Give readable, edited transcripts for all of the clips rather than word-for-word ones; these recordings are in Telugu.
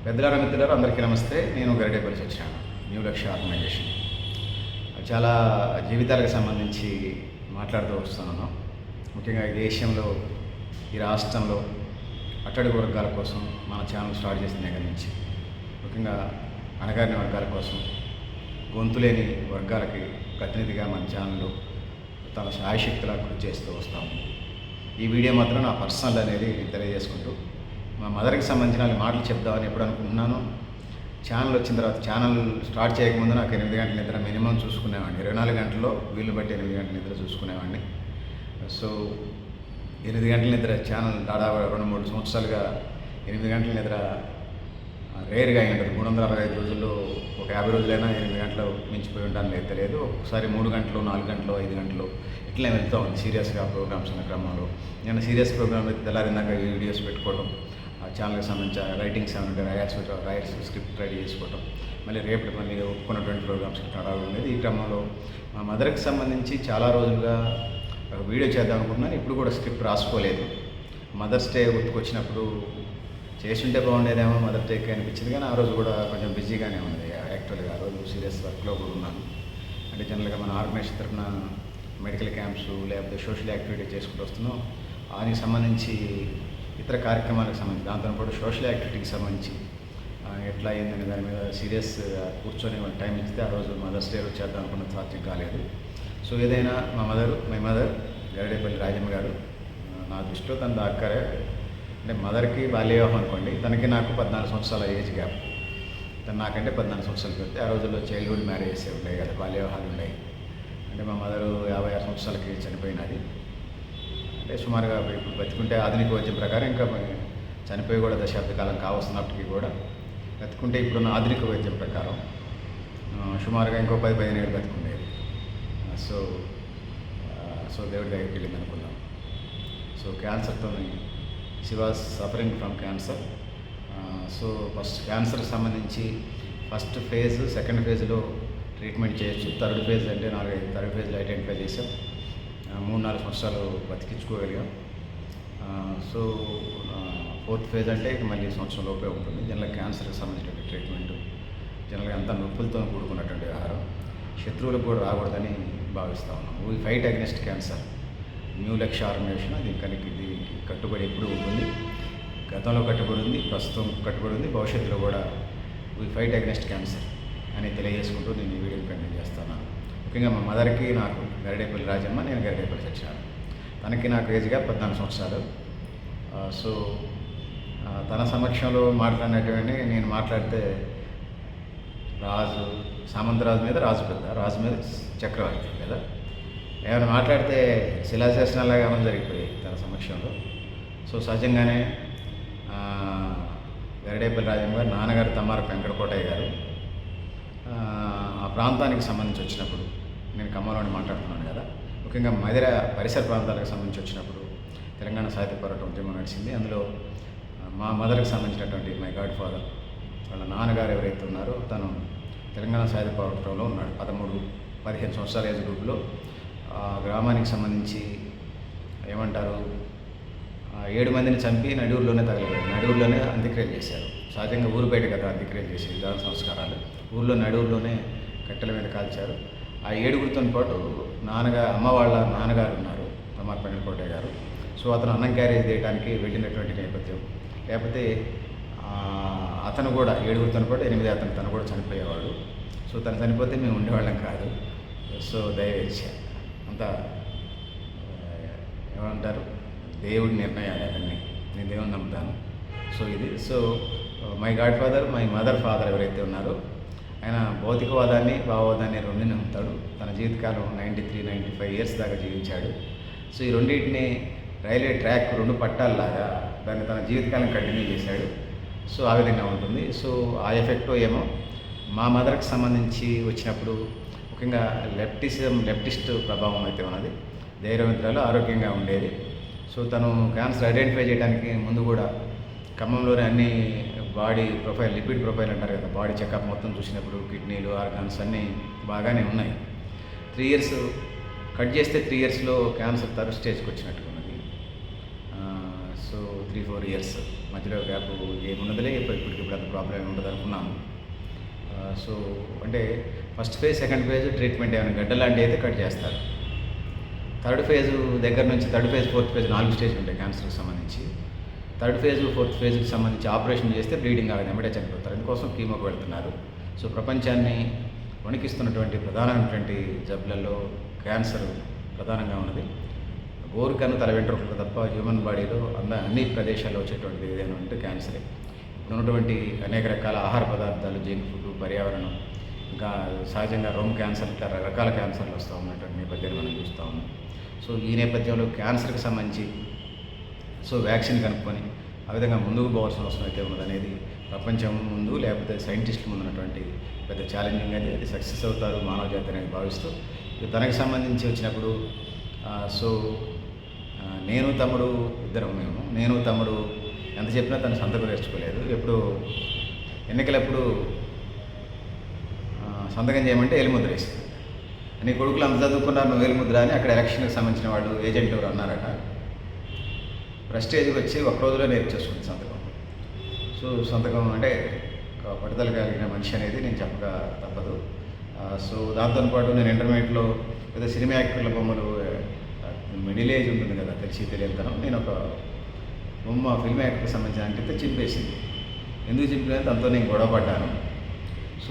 పెద్దలారా మిత్రులారా అందరికీ నమస్తే. నేను గరిడేపల్లి సత్యనారాయణ, న్యూ లక్ష్య ఆర్గనైజేషన్. చాలా జీవితాలకు సంబంధించి మాట్లాడుతూ వస్తున్నాను. ముఖ్యంగా ఈ దేశంలో, ఈ రాష్ట్రంలో అట్టడుగు వర్గాల కోసం మన ఛానల్ స్టార్ట్ చేసిన దగ్గర నుంచి, ముఖ్యంగా అణగారిన వర్గాల కోసం, గొంతులేని వర్గాలకి ప్రతినిధిగా మన ఛానల్ తన శాయశక్తులా కృషి చేస్తూ వస్తాము. ఈ వీడియో మాత్రం నా పర్సనల్ అనేది తెలియజేసుకుంటూ మా మదర్కి సంబంధించిన మాటలు చెప్దామని ఎప్పుడు అనుకుంటున్నాను. ఛానల్ వచ్చిన తర్వాత, ఛానల్ స్టార్ట్ చేయకముందు నాకు 8 గంటల నిద్ర మినిమం చూసుకునేవాడిని. 24 గంటల్లో వీళ్ళు బట్టి 8 గంటల నిద్ర చూసుకునేవాడిని. సో 8 గంటల నిద్ర ఛానల్ దాదాపు 2-3 సంవత్సరాలుగా 8 గంటల నిద్ర రేర్గా అయి ఉంటుంది. 365 రోజుల్లో ఒక 50 రోజులైనా 8 గంటలు మించిపోయి ఉంటాను లేదు తెలియదు. ఒకసారి 3 గంటలు, 4 గంటలు, 5 గంటలు ఇట్లా వెళ్తూ ఉంది సీరియస్గా ప్రోగ్రామ్స్ ఉన్న క్రమంలో. నేను సీరియస్ ప్రోగ్రామ్ తెల్లారిందాక వీడియోస్ పెట్టుకోవడం, ఆ ఛానల్కి సంబంధించిన రైటింగ్స్ ఏమంటే రాయర్స్ స్క్రిప్ట్ రెడీ చేసుకోవడం, మళ్ళీ రేపటి మళ్ళీ ఒప్పుకున్నటువంటి ప్రోగ్రామ్స్ రావడం అనేది. ఈ క్రమంలో మా మదర్కి సంబంధించి చాలా రోజులుగా వీడియో చేద్దాం అనుకుంటున్నాను. ఇప్పుడు కూడా స్క్రిప్ట్ రాసుకోలేదు. మదర్స్ డే గుర్తుకొచ్చినప్పుడు చేస్తుంటే బాగుండేదేమో మదర్ డేకి అనిపించింది, కానీ ఆ రోజు కూడా కొంచెం బిజీగానే ఉంది. యాక్చువల్గా ఆ రోజు సీరియస్ వర్క్లో కూడా ఉన్నాను. అంటే జనరల్గా మన ఆర్గనైజేషన్ తరఫున మెడికల్ క్యాంప్స్ లేకపోతే సోషల్ యాక్టివిటీ చేసుకుంటూ వస్తున్నాం. దానికి సంబంధించి ఇతర కార్యక్రమాలకు సంబంధించి, దాంతో పాటు సోషల్ యాక్టివిటీకి సంబంధించి ఎట్లా అయిందనే దాని మీద సీరియస్ కూర్చొని టైం ఇస్తే ఆ రోజు మదర్స్ డే చేద్దాం అనుకున్న సాధ్యం కాలేదు. సో ఏదైనా మై మదర్ గరిడేపల్లి రాజమ్మ గారు నా దృష్టిలో తన దాక్కరే. అంటే మదర్కి బాల్య వివాహం అనుకోండి, తనకి నాకు 14 సంవత్సరాల ఏజ్ గ్యాప్. తను నాకంటే 14 సంవత్సరాలు పెడితే ఆ రోజుల్లో చైల్డ్హుడ్ మ్యారేజెస్ ఉండేవి కదా, బాల్య వివాహాలు ఉండేవి. అంటే మా మదరు 56 సంవత్సరాలకి చనిపోయినది. అంటే సుమారుగా ఇప్పుడు బతికుంటే ఆధునిక వైద్యం ప్రకారం ఇంకా చనిపోయి కూడా దశాబ్ద కాలం కావస్తున్నప్పటికీ కూడా బతుకుంటే ఇప్పుడున్న ఆధునిక వైద్యం ప్రకారం సుమారుగా ఇంకో 10-15 ఏళ్ళు బతుకుండేది. సో దేవుడి దగ్గరికి వెళ్ళింది అనుకుందాం. సో క్యాన్సర్తో she was suffering from cancer. So first క్యాన్సర్కి సంబంధించి ఫస్ట్ ఫేజ్, సెకండ్ ఫేజ్లో ట్రీట్మెంట్ చేయొచ్చు. థర్డ్ ఫేజ్ అంటే థర్డ్ ఫేజ్లో ఐడెంటిఫై చేసాం. 3-4 సంవత్సరాలు బతికించుకోగలిగాం. సో ఫోర్త్ ఫేజ్ అంటే మళ్ళీ సంవత్సరం లోపే ఉంటుంది. జనరల్గా క్యాన్సర్కి సంబంధించిన ట్రీట్మెంట్ జనరల్గా అంతా నొప్పులతో కూడుకున్నటువంటి ఆహారం, శత్రువులకు కూడా రాకూడదని భావిస్తూ ఉన్నాం. We fight against cancer. New లక్ష్య ఆర్గనైజేషన్ దీనికి కట్టుబడి ఎప్పుడు ఉంటుంది. గతంలో కట్టుబడి ఉంది, ప్రస్తుతం కట్టుబడి ఉంది, భవిష్యత్తులో కూడా వీ ఫైట్ అగెన్స్ట్ క్యాన్సర్ అని తెలియజేసుకుంటూ నేను ఈ వీడియో కంటిన్యూ చేస్తాను. ముఖ్యంగా మా మదర్కి నాకు గరిడేపల్లి రాజమ్మ, నేను గరిడేపల్లి సత్యనారాయణ. తనకి నాకు ఏజ్గా 14 సంవత్సరాలు. సో తన సమక్షంలో మాట్లాడినటువంటి నేను మాట్లాడితే సామంతరాజు మీద రాజు పెద్ద, రాజు మీద చక్రవర్తి కదా, ఏమైనా మాట్లాడితే శిలాశాసనాలాగా ఏమైనా జరిగిపోయాయి తన సమక్షంలో. సో సహజంగానే గరిడేపల్లి రాజమ్మ గారు, నాన్నగారు తమ్మారపు వెంకటకోటయ్య గారు ఆ ప్రాంతానికి సంబంధించి వచ్చినప్పుడు, నేను ఖమ్మంలోని మాట్లాడుతున్నాను కదా, ముఖ్యంగా మదిర పరిసర ప్రాంతాలకు సంబంధించి వచ్చినప్పుడు తెలంగాణ సాహిత్య పోరాటం ఉద్యమం నడిచింది. అందులో మా మదర్కి సంబంధించినటువంటి మై గాడ్ ఫాదర్ వాళ్ళ నాన్నగారు ఎవరైతే ఉన్నారో తను తెలంగాణ సాహిత్య పోరాటంలో ఉన్నాడు. 13-15 సంవత్సరాల ఏజ్ గ్రూప్లో గ్రామానికి సంబంధించి ఏమంటారు 7 మందిని చంపి నడియూరులోనే తగలబెట్టారు. నడియూరులోనే అంత్యక్రియలు చేశారు. సహజంగా ఊరు బయట కదా అంత్యక్రియలు చేసేది, దాన సంస్కారాలు. ఊళ్ళో నడియూరులోనే కట్టెల మీద కాల్చారు. ఆ 7గురితో పాటు అమ్మ వాళ్ళ నాన్నగారు ఉన్నారు, తమ్మారపు వెంకటకోటయ్య గారు. సో అతను అన్నం క్యారేజ్ చేయడానికి వెళ్ళినటువంటి నేపథ్యం. లేకపోతే అతను కూడా 7గురితో పాటు 8 తను కూడా చనిపోయేవాడు. సో తను చనిపోతే మేము ఉండేవాళ్ళం కాదు. సో దయవేచ్ఛ అంతా ఏమంటారు, దేవుడి నిర్ణయాలు అవన్నీ. నేను దేవుని నమ్ముతాను. So my God father, my mother father ఎవరైతే ఉన్నారో ఆయన భౌతికవాదాన్ని, భావవాదాన్ని రెండుని నమ్ముతాడు. తన జీవితకాలం 93-95 ఇయర్స్ దాకా జీవించాడు. సో ఈ రెండింటిని రైల్వే ట్రాక్ 2 పట్టాలలాగా దాన్ని తన జీవితకాలం కంటిన్యూ చేశాడు. సో ఆ విధంగా ఉంటుంది. సో ఆ ఎఫెక్ట్ ఏమో మా మదర్కి సంబంధించి వచ్చినప్పుడు ముఖ్యంగా లెఫ్టిస్ట్ ప్రభావం అయితే ఉన్నది. ధైర్యవంతురాలు, ఆరోగ్యంగా ఉండేది. సో తను క్యాన్సర్ ఐడెంటిఫై చేయడానికి ముందు కూడా ఖమ్మంలోనే అన్ని బాడీ ప్రొఫైల్, లిపిడ్ ప్రొఫైల్ అంటారు కదా, బాడీ చెకప్ మొత్తం చూసినప్పుడు కిడ్నీలు, ఆర్గాన్స్ అన్నీ బాగానే ఉన్నాయి. 3 ఇయర్స్ కట్ చేస్తే 3 ఇయర్స్లో క్యాన్సర్ థర్డ్ స్టేజ్కి వచ్చినట్టున్నది. సో 3-4 ఇయర్స్ మధ్యలో గ్యాప్ ఏమున్నదిలే. ఇప్పుడు అంత ప్రాబ్లం ఏమి ఉండదు అనుకున్నాము. సో అంటే first phase, second phase treatment ఏమైనా గడ్డ లాంటివి అయితే కట్ చేస్తారు. థర్డ్ ఫేజ్ దగ్గర నుంచి థర్డ్ ఫేజ్, ఫోర్త్ ఫేజ్ 4 స్టేజ్లు ఉంటాయి క్యాన్సర్కి సంబంధించి. థర్డ్ ఫేజ్, ఫోర్త్ ఫేజ్కి సంబంధించి ఆపరేషన్ చేస్తే బ్లీడింగ్ ఆగదు, వెంబడే చనిపోతారు. అందుకోసం కీమోకి వెళ్తున్నారు. సో ప్రపంచాన్ని వణికిస్తున్నటువంటి ప్రధానమైనటువంటి జబ్బులలో క్యాన్సర్ ప్రధానంగా ఉన్నది. గోరుకన్ను, తల వెంట్రుకలు తప్ప హ్యూమన్ బాడీలో అన్ని ప్రదేశాల్లో వచ్చేటువంటిది ఏదైనా ఉంటే క్యాన్సరే. ఇప్పుడు ఉన్నటువంటి అనేక రకాల ఆహార పదార్థాలు, జంక్ ఫుడ్, పర్యావరణం, ఇంకా సహజంగా రోమ్ క్యాన్సర్, ఇట్లా రకరకాల క్యాన్సర్లు వస్తూ ఉన్నటువంటి నేపథ్యాన్ని మనం చూస్తూ ఉన్నాం. సో ఈ నేపథ్యంలో క్యాన్సర్కి సంబంధించి వ్యాక్సిన్ కనుక్కొని ఆ విధంగా ముందుకు పోవాల్సిన అవసరం అయితే ఉన్నదనేది ప్రపంచం ముందు, లేకపోతే సైంటిస్టుల ముందు ఉన్నటువంటి పెద్ద ఛాలెంజింగ్ అనేది. అది సక్సెస్ అవుతారు మానవ జాతి అనేది భావిస్తూ, తనకి సంబంధించి వచ్చినప్పుడు నేను తమ్ముడు ఇద్దరం నేను తమ్ముడు ఎంత చెప్పినా తను సంతకం నేర్చుకోలేదు. ఎప్పుడు ఎన్నికలప్పుడు సంతకం చేయమంటే ఎలిముద్ర వేసింది. నీ కొడుకులు అంత చదువుకున్నారు, నువ్వు ఎలిముద్ర అని అక్కడ ఎలక్షన్కి సంబంధించిన వాళ్ళు ఏజెంట్ ఎవరు అన్నారట. ప్రెస్టేజ్కి వచ్చి ఒక రోజులో నేర్చేసుకుంది సంతకం. సంతకం అంటే పట్టుదల కలిగిన మనిషి అనేది నేను చెప్పక తప్పదు. దాంతోపాటు నేను ఇంటర్మీడియట్లో ఏదో సినిమా యాక్టర్ల బొమ్మలు, మిడిల్ ఏజ్ ఉంటుంది కదా, తెలియనితనం, నేను ఒక బొమ్మ ఫిల్మ్ యాక్టర్కి సంబంధించిన అంటే చింపేసింది. ఎందుకు చింపినంత అంతా నేను గొడవపడ్డాను.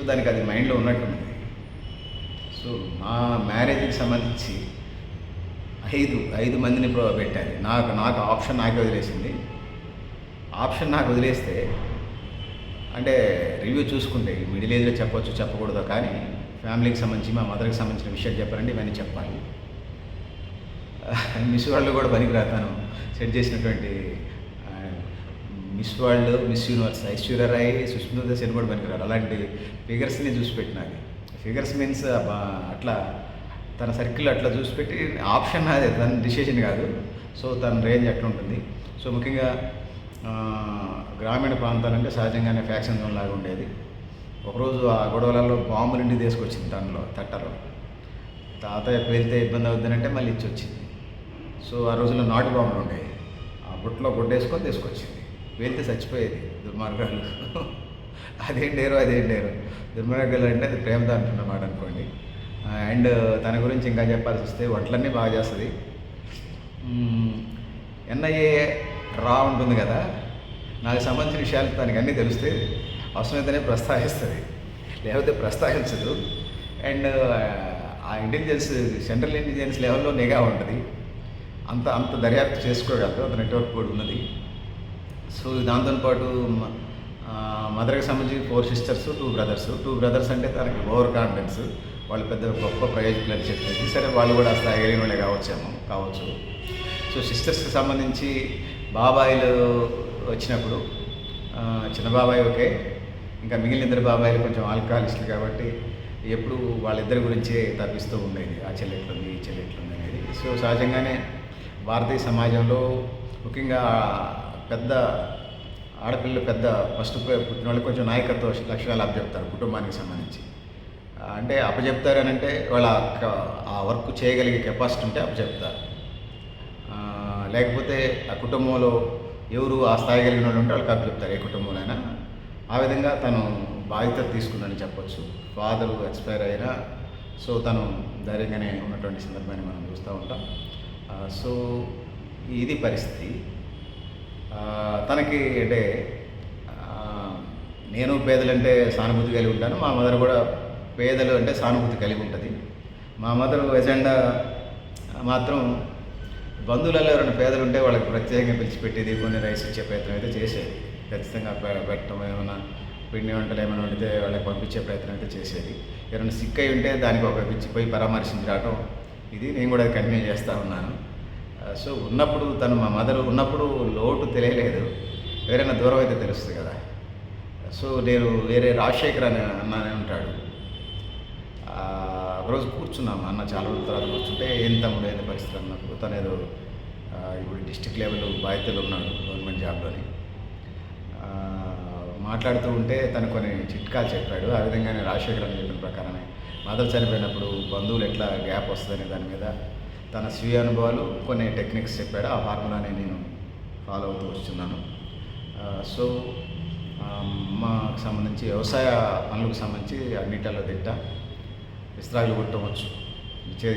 దానికి అది మైండ్లో ఉన్నట్టుంది. మా మ్యారేజ్కి సంబంధించి 5 మందిని పెట్టాలి. నాకు ఆప్షన్ నాకే వదిలేసింది. ఆప్షన్ నాకు వదిలేస్తే అంటే రివ్యూ చూసుకుంటే మిడిల్ ఏజ్లో చెప్పొచ్చు, చెప్పకూడదు, కానీ ఫ్యామిలీకి సంబంధించి మా మదర్కి సంబంధించిన విషయాలు చెప్పాలంటే ఇవన్నీ చెప్పాలి. మిస్ వరల్డ్ కూడా పనికిరాతాను సెట్ చేసినటువంటి Miss World, Miss Universe, Aishwarya Rai, Sushmita Sen కూడా పనికిరారు. అలాంటి ఫిగర్స్ని చూసి పెట్టినది. ఫిగర్స్ మీన్స్ అట్లా తన సర్కిల్ అట్లా చూసి పెట్టి ఆప్షన్ అదే, తన డిసిషన్ కాదు. తన రేంజ్ అట్లా ఉంటుంది. ముఖ్యంగా గ్రామీణ ప్రాంతాలంటే సహజంగానే ఫ్యాక్షన్ జోన్ లాగా ఉండేది. ఒకరోజు ఆ గొడవలలో బాంబులు ఇంటికి తీసుకొచ్చింది. దానిలో తట్టలో తాతయ్య పేలితే ఇబ్బంది అవుతుందంటే మళ్ళీ ఇచ్చి వచ్చింది. ఆ రోజుల్లో నాటు బాంబులు ఉండేవి. ఆ బుట్టలో గుడ్డేసుకొని తీసుకొచ్చింది. పేలితే చచ్చిపోయేది. దుర్మార్గాలు అదేం డేరు దుర్మార్గాలు అంటే అది ప్రేమతో అంటున్నమాట అనుకోండి. అండ్ తన గురించి ఇంకా చెప్పాల్సి వస్తే వంటలన్నీ బాగా చేస్తుంది. ఎన్ఐఏ రా ఉంటుంది కదా, నాకు సంబంధించిన విషయాలు తనకి అన్నీ తెలిస్తే అవసరమైతేనే ప్రస్తావిస్తుంది, లేకపోతే ప్రస్తావించదు. అండ్ ఆ ఇంటెలిజెన్స్, సెంట్రల్ ఇంటెలిజెన్స్ లెవెల్లో నిఘా ఉంటుంది. అంత దర్యాప్తు చేసుకోగలదు. అంత నెట్వర్క్ కూడా ఉన్నది. దాంతోపాటు మదర్కి సంబంధించి 4 సిస్టర్స్, 2 బ్రదర్స్. 2 బ్రదర్స్ అంటే తనకి ఓవర్ కాన్ఫిడెన్స్, వాళ్ళు పెద్ద గొప్ప ప్రయోజకులు అని చెప్పేసి. సరే, వాళ్ళు కూడా స్థాయి కలిగిన వాళ్ళే కావచ్చు. సిస్టర్స్కి సంబంధించి బాబాయిలు వచ్చినప్పుడు చిన్న బాబాయ్ ఓకే, ఇంకా మిగిలిన 2 బాబాయిలు కొంచెం ఆల్కహాలిస్టులు కాబట్టి ఎప్పుడు వాళ్ళిద్దరి గురించే తప్పిస్తూ ఉండేది. ఆ చెల్లెట్లుంది, ఈ చెల్లెట్లుంది అనేది. సహజంగానే భారతీయ సమాజంలో ముఖ్యంగా పెద్ద ఆడపిల్లలు, పెద్ద ఫస్ట్ పుట్టిన వాళ్ళు కొంచెం నాయకత్వ లక్షణాలు అప్పచెప్తారు కుటుంబానికి సంబంధించి. అంటే అప్పచెప్తారు అని అంటే వాళ్ళ ఆ వర్క్ చేయగలిగే కెపాసిటీ ఉంటే అప్పచెప్తారు. లేకపోతే ఆ కుటుంబంలో ఎవరు ఆ స్థాయి కలిగిన వాళ్ళు ఉంటే వాళ్ళకి అప్పచెప్తారు, ఏ కుటుంబంలోనైనా. ఆ విధంగా తను బాధ్యత తీసుకుందని చెప్పొచ్చు. ఫాదరు ఎక్స్పైర్ అయినా తను ధైర్యంగానే ఉన్నటువంటి సందర్భాన్ని మనం చూస్తూ ఉంటాం. ఇది పరిస్థితి. తనకి అంటే నేను పేదలంటే సానుభూతి కలిగి ఉంటాను. మా మదర్ కూడా పేదలు అంటే సానుభూతి కలిగి ఉంటుంది. మా మదర్ ఎజెండా మాత్రం బంధువులలో ఎవరైనా పేదలు ఉంటే వాళ్ళకి ప్రత్యేకంగా పిలిచిపెట్టేది, కొన్ని రైస్ ఇచ్చే ప్రయత్నం అయితే చేసేది. ఖచ్చితంగా పెట్టడం, ఏమైనా పిండి వంటలు ఏమైనా వండితే వాళ్ళకి పంపించే ప్రయత్నం అయితే చేసేది. ఎవరైనా సిక్ అయి ఉంటే దానికి ఒక పిలిచిపోయి పరామర్శించి రావడం, ఇది నేను కూడా కంటిన్యూ చేస్తూ ఉన్నాను. ఉన్నప్పుడు తను, మా మదర్ ఉన్నప్పుడు లోటు తెలియలేదు. ఎవరైనా దూరం అయితే తెలుస్తుంది కదా. నేను వేరే రాజశేఖర్ అన్నానే ఉంటాడు. ఒకరోజు కూర్చున్నాము, అన్న చాలా రోజుల తర్వాత కూర్చుంటే ఏం తమ్ముడు ఏంటి పరిస్థితి అన్నప్పుడు, తను ఏదో ఇప్పుడు డిస్ట్రిక్ట్ లెవెల్ బాధ్యతలు ఉన్నాడు గవర్నమెంట్ జాబ్లోని. మాట్లాడుతూ ఉంటే తను కొన్ని చిట్కాలు చెప్పాడు. ఆ విధంగానే రాజశేఖర్ అని చెప్పిన ప్రకారమే మదర్ చనిపోయినప్పుడు బంధువులు ఎట్లా గ్యాప్ వస్తుందనే దాని మీద తన స్వీయ అనుభవాలు, కొన్ని టెక్నిక్స్ చెప్పాడు. ఆ ఫార్ములాని నేను ఫాలో అవుతూ వస్తున్నాను. అమ్మకు సంబంధించి వ్యవసాయ పనులకు సంబంధించి అన్నిటిలో దిట్ట. ఇస్త్రాకులు కుట్టవచ్చు.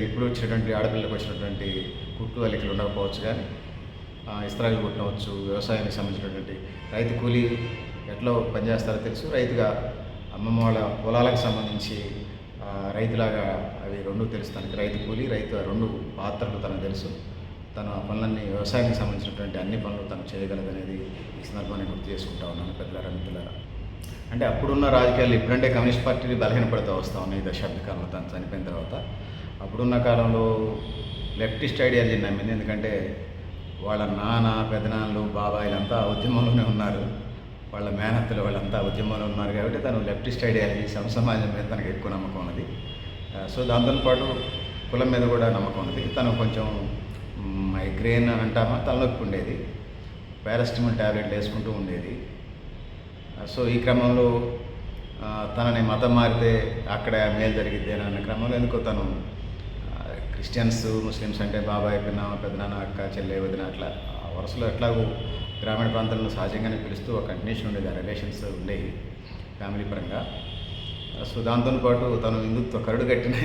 ఇప్పుడు వచ్చినటువంటి ఆడపిల్లలకు వచ్చినటువంటి కుట్టు అల్లికలు ఉండకపోవచ్చు, కానీ ఇస్త్రాకులు కుట్టవచ్చు. వ్యవసాయానికి సంబంధించినటువంటి రైతు కూలీ ఎట్లా పనిచేస్తారో తెలుసు. రైతుగా అమ్మమ్మ వాళ్ళ పొలాలకు సంబంధించి రైతులాగా అవి రెండు తెలుసు తనకి. రైతు కూలీ, రైతు రెండు పాత్రలు తనకు తెలుసు. తను ఆ పనులన్నీ వ్యవసాయానికి సంబంధించినటువంటి అన్ని పనులు తను చేయగలదనేది ఈ సందర్భాన్ని గుర్తు చేసుకుంటా ఉన్నాను. పెద్దలారా, మిత్రులారా, అంటే అప్పుడున్న రాజకీయాలు ఇప్పుడంటే కమ్యూనిస్ట్ పార్టీలు బలహీనపడుతూ వస్తూ ఉన్నాయి దశాబ్ద కాలంలో తను చనిపోయిన తర్వాత. అప్పుడున్న కాలంలో లెఫ్టిస్ట్ ఐడియాలజీ నమ్మింది. ఎందుకంటే వాళ్ళ నాన్న, పెదనాన్నలు, బాబాయిలంతా ఉద్యమంలోనే ఉన్నారు. వాళ్ళ మేనత్తలు వాళ్ళంతా ఉద్యమంలో ఉన్నారు కాబట్టి తను లెఫ్టిస్ట్ ఐడియాలజీ, సమాజం మీద తనకు ఎక్కువ నమ్మకం ఉన్నది. సో దాంతోపాటు కులం మీద కూడా నమ్మకం ఉన్నది. తను కొంచెం మైగ్రేన్ అని అంటామా, తలనొప్పి ఉండేది. పారాసిటమాల్ ట్యాబ్లెట్లు వేసుకుంటూ ఉండేది. సో ఈ క్రమంలో తనని మతం మారితే అక్కడ మేలు జరిగిద్ది అన్న క్రమంలో ఎందుకో తను క్రిస్టియన్స్, ముస్లిమ్స్ అంటే బాబాయ్, పిన్నమ్మ, పెదనాన్న, అక్క, చెల్లె, వదిన అట్లా వరుసలో ఎట్లాగూ గ్రామీణ ప్రాంతాలను సహజంగానే పిలుస్తూ ఒక కంటిన్యూషన్ ఉండేది. ఆ రిలేషన్స్ ఉండేవి ఫ్యామిలీ పరంగా. సో దాంతోపాటు తను కరుడు కట్టిన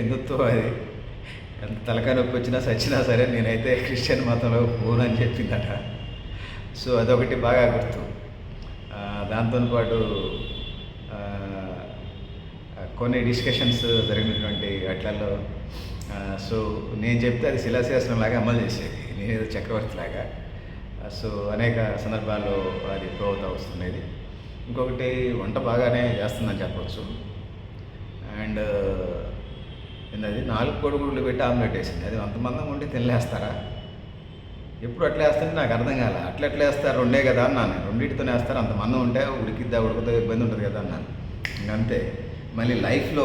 హిందుత్వం అది ఎంత తలకాయ నొప్పి వచ్చినా సచ్చినా సరే నేనైతే క్రిస్టియన్ మతంలో పోను అని చెప్పిందట. సో అదొకటి బాగా గుర్తు. దాంతోపాటు కొన్ని డిస్కషన్స్ జరిగినటువంటి వాటిల్లో సో నేను చెప్తే అది శిలాశాసనంలాగా అమలు చేసేది, నేనేదో చక్రవర్తిలాగా. సో అనేక సందర్భాల్లో అది ప్రో అవుతూ వస్తుండేది. ఇంకొకటి వంట బాగానే చేస్తుందని చెప్పవచ్చు. అండ్ అది 4 కోడిగుడ్లు పెట్టి ఆమ్లెట్ వేసింది. అది అంతమందం ఉండి తినలేస్తారా? ఎప్పుడు అట్లా వేస్తుంటే నాకు అర్థం కాలే. అట్లా వేస్తారు, రెండే కదా అన్నాను. రెండింటితోనే వేస్తారు, అంతమందం ఉంటే ఉడుకుతో ఇబ్బంది ఉంటుంది కదా అన్నాను. ఇంకంతే. మళ్ళీ లైఫ్లో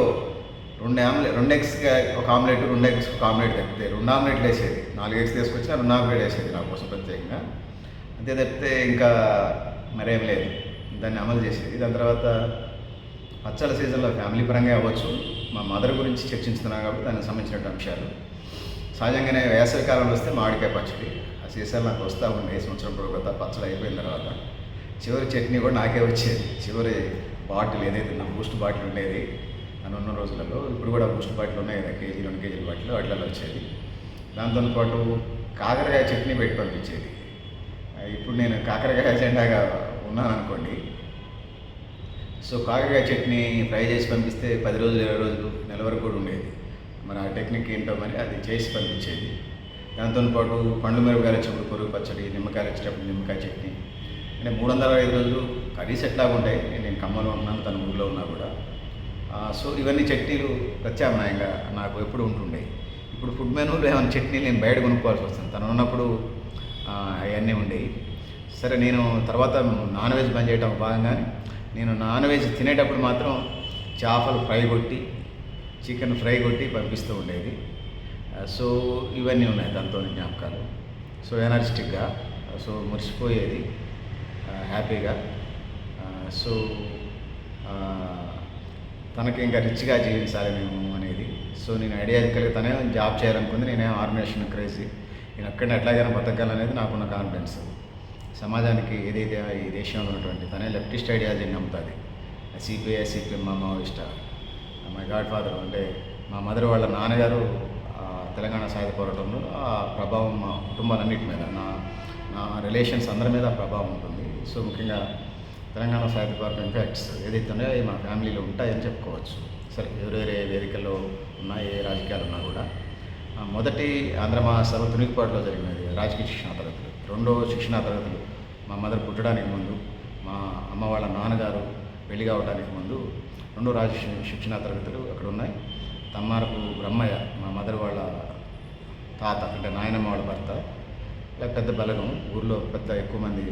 2 ఎగ్స్ ఒక ఆమ్లెట్, 2 ఎగ్స్ ఒక ఆమ్లెట్ తప్పితే 2 ఆమ్లెట్లు వేసేది. 4 ఎగ్స్ తీసుకొచ్చినా 2 ఆమ్లెట్ వేసేది నా కోసం ప్రత్యేకంగా. అంతే తప్పితే ఇంకా మరేం లేదు. దాన్ని అమలు చేసేది. దాని తర్వాత పచ్చళ్ళ సీజన్లో ఫ్యామిలీ పరంగా అవ్వచ్చు, మా మదర్ గురించి చర్చించుతున్నాం కాబట్టి దానికి సంబంధించిన అంశాలు. సహజంగానే వేసవి కాలంలో వస్తే మామిడికాయ పచ్చడి ఆ సీసాలు నాకు వస్తూ ఉండే. సంవత్సరం పొడుగుతా పచ్చడి అయిపోయిన తర్వాత చివరి చట్నీ కూడా నాకే వచ్చేది. చివరి బాటిల్ ఏదైతే నా బూస్ట్ బాటిల్ ఉండేది అని ఉన్న రోజులలో, ఇప్పుడు కూడా బూస్ట్ బాటిల్ ఉన్నాయి కదా, కేజీ 2 కేజీల బాటిల్ వాటిలలో వచ్చేది. దాంతోపాటు కాకరకాయ చట్నీ పెట్టి పంపించేది. ఇప్పుడు నేను కాకరకాయ జెండాగా ఉన్నాను అనుకోండి. సో కాకరకాయ చట్నీ ఫ్రై చేసి పంపిస్తే 10 రోజులు, 20 రోజులు, నెల వరకు కూడా ఉండేది. మరి ఆ టెక్నిక్ ఏంటో మరి అది చేసి పంపించేది. దాంతోపాటు పండ్లు మిరపకాయలు వచ్చినప్పుడు పొరుగు పచ్చడి, నిమ్మకాయలు వచ్చేటప్పుడు నిమ్మకాయ చట్నీ. అంటే 365 రోజులు కర్రీస్ ఎట్లాగా ఉంటాయి. నేను ఖమ్మంలో ఉన్నాను, తన ఊళ్ళో ఉన్నా కూడా. సో ఇవన్నీ చట్నీలు ప్రత్యామ్నాయంగా నాకు ఎప్పుడు ఉంటుండే. ఇప్పుడు ఫుడ్ మెనూలో ఏమైనా చట్నీలు నేను బయట కొనుక్కోవాల్సి వస్తుంది. తను ఉన్నప్పుడు అవన్నీ ఉండేవి. సరే, నేను తర్వాత నాన్ వెజ్ బంద్ చేయడం భాగంగానే నేను నాన్ వెజ్ తినేటప్పుడు మాత్రం చేపలు ఫ్రై కొట్టి, చికెన్ ఫ్రై కొట్టి పంపిస్తూ ఉండేది. సో ఇవన్నీ ఉన్నాయి దాంతో జ్ఞాపకాలు. సో ఎనర్జెటిక్గా, సో మురిసిపోయేది హ్యాపీగా. సో తనకి ఇంకా రిచ్గా జీవించాలి మేము అనేది. సో నేను ఐడియాలజికల్గా తనే జాబ్ చేయాలనుకుంది. నేనేం ఆర్గనైజేషన్ క్రేజీ, నేను అక్కడనే ఎట్లాగైనా బతకాలనేది నాకున్న కాన్ఫిడెన్స్. సమాజానికి ఏదైతే ఈ దేశంలో ఉన్నటువంటి తనే లెఫ్టిస్ట్ ఐడియాలజీని నమ్ముతుంది. సిపిఐ, సిపిఎం, మా మావోయిస్ట్, మై గాడ్ ఫాదర్ అంటే మా మదర్ వాళ్ళ నాన్నగారు తెలంగాణ సాయుధ పోరాటంలో ఆ ప్రభావం మా కుటుంబాలన్నిటి మీద, నా రిలేషన్స్ అందరి మీద ప్రభావం ఉంటుంది. సో ముఖ్యంగా తెలంగాణ సాయుధ పోరాటం ఇంపాక్ట్స్ ఏదైతే ఉన్నాయో అవి మా ఫ్యామిలీలో ఉంటాయని చెప్పుకోవచ్చు. సరే, ఎవరెవరే వేదికల్లో ఉన్నా, ఏ రాజకీయాలు ఉన్నా కూడా మొదటి ఆంధ్ర మహాసభ తునికిపాటులో జరిగినది రాజకీయ శిక్షణా తరగతులు. 2వ శిక్షణా తరగతులు మా మదర్ పుట్టడానికి ముందు, మా అమ్మ వాళ్ళ నాన్నగారు పెళ్లి కావడానికి ముందు 2 రాజకీయ శిక్షణా తరగతులు అక్కడ ఉన్నాయి. తమ్మారపు బ్రహ్మయ్య, మా మదర్ వాళ్ళ తాత అంటే నాయనమ్మ వాళ్ళ భర్త, పెద్ద బలగం. ఊళ్ళో పెద్ద ఎక్కువ మంది,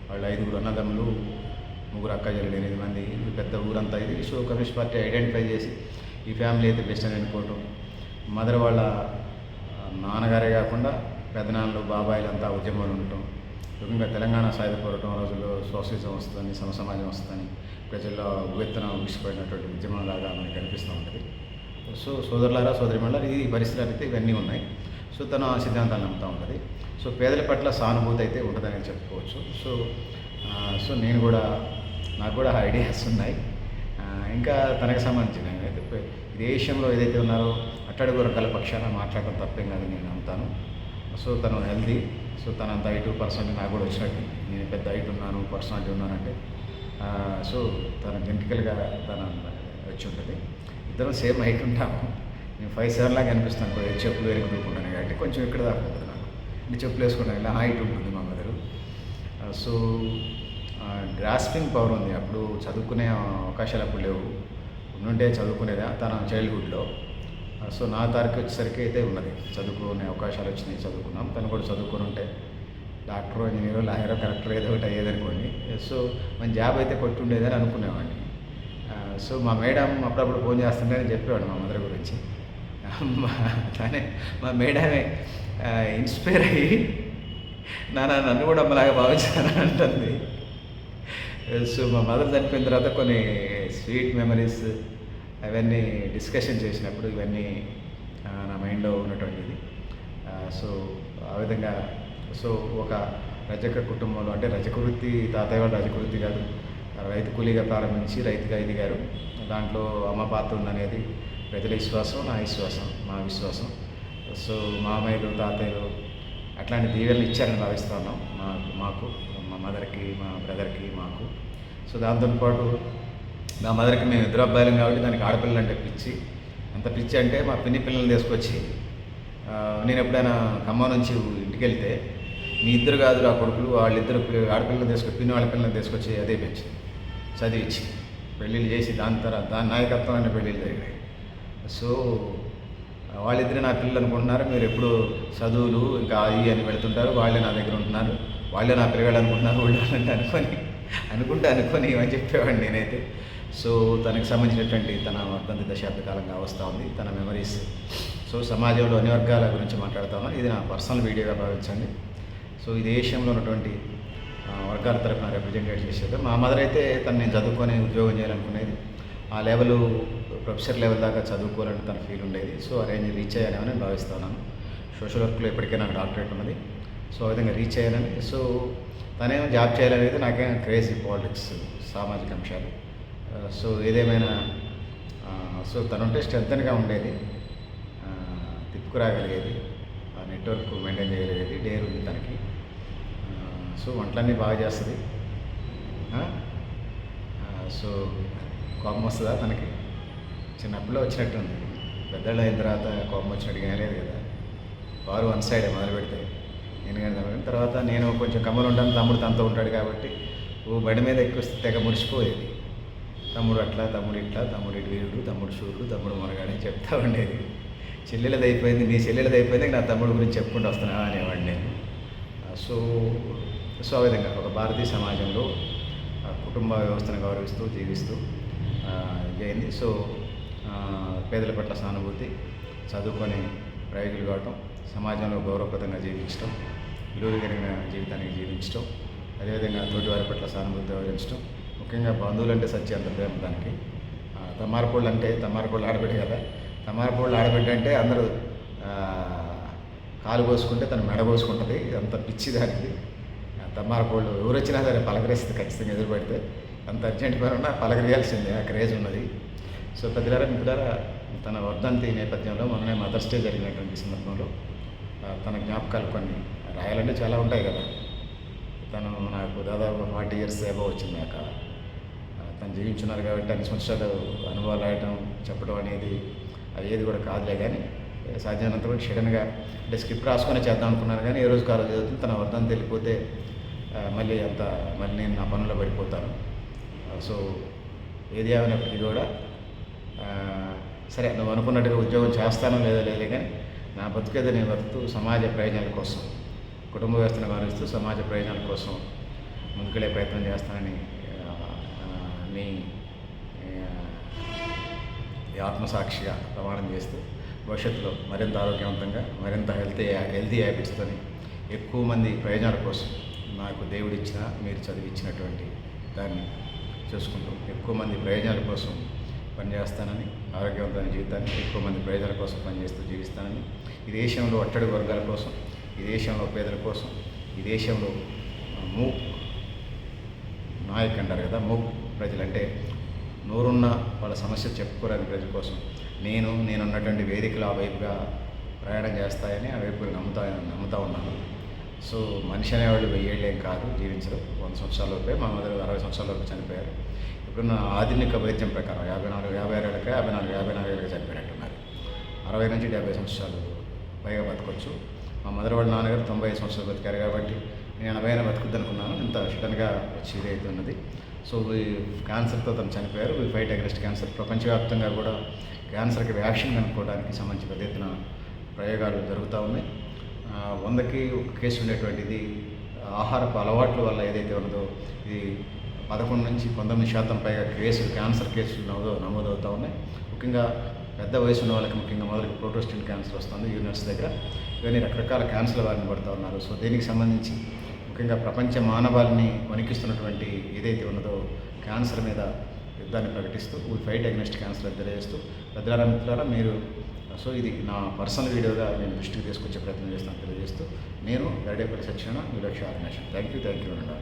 వాళ్ళు 5 అన్నదమ్ములు, 3 అక్క చెల్లెలు, 8 మంది. ఇది పెద్ద ఊరంతా ఇది. సో కమ్యూనిస్ట్ పార్టీ ఐడెంటిఫై చేసి ఈ ఫ్యామిలీ అయితే బెస్ట్ అని అనుకోవటం. మదర్ వాళ్ళ నాన్నగారే కాకుండా పెదనాన్నలు, బాబాయిలు అంతా ఉద్యమాలు ఉండటం. ముఖ్యంగా తెలంగాణ సాయుధ పోరాటం రోజుల్లో సోషలిజం వస్తుందని, సమసమాజం వస్తుందని ప్రజల్లో ఉవ్వెత్తున ఊసిపోయినటువంటి ఉద్యమంలాగా మనకి కనిపిస్తూ ఉంటుంది. సో సోదరులారా, సోదరిమణులారా, ఈ పరిస్థితులు అయితే ఇవన్నీ ఉన్నాయి. సో తను ఆ సిద్ధాంతాన్ని నమ్ముతూ ఉంటుంది. సో పేదల పట్ల సానుభూతి అయితే ఉంటుందని చెప్పుకోవచ్చు. సో సో నేను కూడా నాకు కూడా ఐడియాస్ ఉన్నాయి. ఇంకా తనకు సంబంధించిన దేశంలో ఏదైతే ఉన్నారో అట్టడుగు వర్గాల పక్షాన మాట్లాడటం తప్పేం కాదు నేను నమ్ముతాను. సో తను హెల్దీ, సో తనంత హైట్ పర్సనాలిటీ నాకు కూడా వచ్చినట్టు, నేను పెద్ద హైట్ ఉన్నాను, పర్సనాలిటీ ఉన్నానంటే సో తన జెనెటికల్గా తన వచ్చి ఉంటుంది. ఇద్దరం సేమ్ హైట్ ఉంటాము. నేను 5'7" లాగా అనిపిస్తాను, కొంచెం చెప్పులు వేరికి దూకుంటాను కాబట్టి కొంచెం ఇక్కడ దాకా ఉంటుంది నాకు. నేను చెప్పులు వేసుకుంటాను, ఇలా హైట్ ఉంటుంది మా మదరు. సో గ్రాస్పింగ్ పవర్ ఉంది. అప్పుడు చదువుకునే అవకాశాలు అప్పుడు లేవు, ఉండుంటే చదువుకునేదా తన చైల్డ్హుడ్లో. సో నా తారీఖు వచ్చేసరికి అయితే ఉన్నది, చదువుకునే అవకాశాలు వచ్చినాయి, చదువుకున్నాం. తను కూడా చదువుకొని ఉంటే డాక్టరో, ఇంజనీరో, లాయరో, కలెక్టర్ ఏదో ఒకటి అయ్యేదనుకోండి. సో మన జాబ్ అయితే కొట్టి ఉండేదని అనుకునేవాడిని. సో మా మేడం అప్పుడప్పుడు ఫోన్ చేస్తుంటే అని చెప్పేవాడు మా మదర్ గురించి. తనే మా మేడమే ఇన్స్పైర్ అయ్యి నన్ను కూడా అమ్మలాగా భావించాలని అంటుంది. సో మా మదర్ చనిపోయిన తర్వాత కొన్ని స్వీట్ మెమరీస్ అవన్నీ డిస్కషన్ చేసినప్పుడు ఇవన్నీ నా మైండ్లో ఉన్నటువంటిది. సో ఆ విధంగా సో ఒక రజక కుటుంబంలో, అంటే రజక వృత్తి తాతయ్య వాళ్ళు రజక వృత్తి కాదు, రైతు కూలీగా ప్రారంభించి రైతుగా ఎదిగారు. దాంట్లో అమ్మ పాత్ర ఉందనేది ప్రజల విశ్వాసం, నా విశ్వాసం, మా విశ్వాసం. సో మామయ్యలు, తాతయ్యలు అట్లాంటి దీవెనలు ఇచ్చారని భావిస్తున్నాం మాకు, మా మదర్కి, మా బ్రదర్కి, మాకు. సో దాంతోపాటు మా మదర్కి మేము ఇద్దరు అబ్బాయిలం కాబట్టి దానికి ఆడపిల్లలు అంటే పిచ్చి. అంత పిచ్చి అంటే మా పిన్ని పిల్లల్ని తీసుకొచ్చి నేను ఎప్పుడైనా ఖమ్మం నుంచి ఇంటికి వెళ్తే మీ ఇద్దరు కాదు ఆ కొడుకులు, వాళ్ళిద్దరు ఆడపిల్లలు తీసుకొచ్చి, పిన్ని వాళ్ళ పిల్లల్ని తీసుకొచ్చి అదే పెంచి చదివించి పెళ్ళిళ్ళు చేసి దాని నాయకత్వమైన పెళ్ళిళ్ళు జరిగాయి. సో వాళ్ళిద్దరే నా పిల్లలు అనుకుంటున్నారు, మీరు ఎప్పుడు చదువులు ఇంకా అవి అని పెడుతుంటారు, వాళ్ళే నా దగ్గర ఉంటున్నారు, వాళ్ళే నా పిల్లగాళ్ళు అనుకుంటున్నారు, వాళ్ళు అనుకొని అని చెప్పేవాడిని నేనైతే. సో తనకు సంబంధించినటువంటి తన వర్ధంతి దశాబ్ద కాలంగా వస్తూ ఉంది, తన మెమరీస్. సో సమాజంలో అన్ని వర్గాల గురించి మాట్లాడుతాను. ఇది నా పర్సనల్ వీడియోగా భావించండి. సో ఈ దేశంలో ఉన్నటువంటి వర్గాల తరఫున రిప్రజెంటేట్ చేసేది. మా మదర్ అయితే తను నేను చదువుకొని ఉద్యోగం చేయాలనుకునేది, ఆ లెవెల్ ప్రొఫెసర్ లెవెల్ దాకా చదువుకోవాలని తన ఫీల్ ఉండేది. సో ఆ రేంజ్ రీచ్ అయ్యాలని నేను భావిస్తున్నాను. సోషల్ వర్క్లో ఇప్పటికే నాకు డాక్టరేట్ ఉన్నది. సో ఆ విధంగా రీచ్ అయ్యాలని. సో తనేమో జాబ్ చేయాలనేది నాకేం క్రేజీ, పాలిటిక్స్, సామాజిక అంశాలు. సో ఏదేమైనా సో తనుంటే స్ట్రెంగ్గా ఉండేది, తిప్పుకురాగలిగేది, ఆ నెట్వర్క్ మెయింటైన్ చేయగలిగేది, డేర్ ఉంది తనకి. సో వంటలన్నీ బాగా చేస్తుంది. సో కోపం వస్తుందా తనకి? చిన్నప్పుడులో వచ్చినట్టుంది, పెద్దళ్ళు అయిన తర్వాత కోపం వచ్చినట్టుగా లేదు కదా. వారు వన్ సైడే మొదలు పెడితే నేను కానీ తర్వాత నేను కొంచెం కమ్మలు ఉంటాను, తమ్ముడు తనతో ఉంటాడు కాబట్టి బండి మీద ఎక్కువ తెగ ముడిచిపోయేది. తమ్ముడు అట్లా, తమ్ముడు ఇట్లా, తమ్ముడు ఇటు వీరుడు, తమ్ముడు శూరుడు, తమ్ముడు మొనగాడని చెప్తా ఉండేది. చెల్లెలది అయిపోయింది, నీ చెల్లెలది అయిపోయింది, నా తమ్ముడు గురించి చెప్పుకుంటూ వస్తున్నా అనేవాడిని నేను. సో సో ఆ విధంగా ఒక భారతీయ సమాజంలో కుటుంబ వ్యవస్థను గౌరవిస్తూ జీవిస్తూ అయింది. సో పేదల పట్ల సానుభూతి, చదువుకొని ప్రయోగులు కావటం, సమాజంలో గౌరవప్రదంగా జీవించడం, విలువ కలిగిన జీవితానికి జీవించడం, అదేవిధంగా తోటివారి పట్ల సానుభూతి వ్యవహరించడం, ముఖ్యంగా బంధువులు అంటే సత్యంత ప్రేమ దానికి. తమ్మారపూళ్ళు అంటే తమ్మారపూళ్ళు ఆడబిడ్డ కదా, తమ్మారపూళ్ళు ఆడబిడ్డ అంటే అందరూ కాలు కోసుకుంటే తను మెడ కోసుకుంటుంది, అంత పిచ్చి దానికి. తమ్మారపూళ్ళు ఎవరు వచ్చినా సరే పలకరిస్తుంది, ఖచ్చితంగా ఎదురుపడితే అంత అర్జెంట్ పని ఉన్నా పలకరియాల్సిందే, ఆ క్రేజ్ ఉన్నది. సో పెద్దలారా మిత్రులారా, తన వర్ధంతి నేపథ్యంలో మొన్ననే మదర్స్ డే జరిగినటువంటి సందర్భంలో తన జ్ఞాపకాలు కొన్ని రాయాలంటే చాలా ఉంటాయి కదా. తను నాకు దాదాపు 40 years ఏవో వచ్చింది నాకు. తను జీవించున్నారు కాబట్టి అన్ని సంవత్సరాలు అనుభవాలు రాయటం, చెప్పడం అనేది అది ఏది కూడా కాదులే. కానీ సాధ్యమైనంత కూడా షడన్గా అంటే స్క్రిప్ట్ రాసుకొని చేద్దాం అనుకున్నాను, కానీ ఏ రోజు కాదు చదువుతుంది. తన వర్ధంతి వెళ్ళిపోతే మళ్ళీ నేను నా పనుల్లో పడిపోతాను. సో ఏది ఏమైనప్పటికీ కూడా సరే నువ్వు అనుకున్నట్టుగా ఉద్యోగం చేస్తానో లేదో కానీ నా బతుకేదో నేను బతుకుతూ సమాజ ప్రయోజనాల కోసం, కుటుంబ వ్యవస్థను గౌరవిస్తూ సమాజ ప్రయోజనాల కోసం ముందుకెళ్ళే ప్రయత్నం చేస్తానని మీ ఆత్మసాక్షిగా ప్రమాణం చేస్తూ భవిష్యత్తులో మరింత ఆరోగ్యవంతంగా, మరింత హెల్తీ హ్యాబిట్స్తో ఎక్కువ మంది ప్రయోజనాల కోసం నాకు దేవుడిచ్చిన, మీరు చదివించినటువంటి దాన్ని చూసుకుంటూ ఎక్కువ మంది ప్రయోజనాల కోసం పనిచేస్తానని, ఆరోగ్యవంతమైన జీవితాన్ని ఎక్కువ మంది ప్రయోజనాల కోసం పనిచేస్తూ జీవిస్తానని, ఈ దేశంలో అట్టడుగు వర్గాల కోసం, ఈ దేశంలో పేదల కోసం, ఈ దేశంలో నాయక్ అంటారు కదా, మూక్ ప్రజలు అంటే నోరున్న వాళ్ళ సమస్య చెప్పుకోలేని ప్రజల కోసం నేనున్నటువంటి వేదికలు ఆ వైపుగా ప్రయాణం చేస్తాయని ఆ వైపు నమ్ముతా ఉన్నాను. సో మనిషి అనేవాళ్ళు 1000 ఏళ్ళేం కాదు, జీవించరు. 100 సంవత్సరాల లోపే. మా మదర్ 60 సంవత్సరాల లోపు చనిపోయారు. ఇప్పుడున్న ఆధునిక వైద్యం ప్రకారం 54 ఏళ్ళకి చనిపోయినట్టున్నారు. 60 నుంచి 70 సంవత్సరాలు పైగా బతకొచ్చు. మా మదర్ వాళ్ళ నాన్నగారు 95 సంవత్సరాలు బతికారు కాబట్టి నేను 80 అయినా బతుకుద్ది అనుకున్నాను. ఇంత సడన్గా వచ్చి ఇదైతున్నది. సో క్యాన్సర్తో తను చనిపోయారు. We fight against cancer. ప్రపంచవ్యాప్తంగా కూడా క్యాన్సర్కి వ్యాక్సిన్ కనుక్కోవడానికి సంబంధించి పెద్ద ఎత్తున ప్రయోగాలు జరుగుతూ ఉన్నాయి. 100కి ఒక కేసు ఉండేటువంటిది ఆహారపు అలవాట్ల వల్ల ఏదైతే ఉన్నదో ఇది 11 నుంచి 19% పైగా క్యాన్సర్ కేసులు నమోదవుతూ ఉన్నాయి. ముఖ్యంగా పెద్ద వయసు ఉన్న వాళ్ళకి, ముఖ్యంగా మొదలకి ప్రోటోస్టేట్ క్యాన్సర్ వస్తుంది యూనివర్స్ దగ్గర. ఇవన్నీ రకరకాల క్యాన్సర్ల బారిన పడుతూ ఉన్నారు. సో దీనికి సంబంధించి ముఖ్యంగా ప్రపంచ మానవాళిని వణికిస్తున్నటువంటి ఏదైతే ఉన్నదో క్యాన్సర్ మీద యుద్ధాన్ని ప్రకటిస్తూ వీ ఫైట్ అగెన్స్ట్ క్యాన్సర్ అని తెలియజేస్తూ, పెద్దలారా మిత్రులారా మీరు, సో ఇది నా పర్సనల్ వీడియోగా నేను దృష్టికి తీసుకొచ్చే ప్రయత్నం చేస్తాను తెలియజేస్తూ, నేను గరిడేపల్లి సత్యనారాయణ, న్యూ లక్ష్య ఆర్గనైజేషన్. థ్యాంక్ యూ అండి.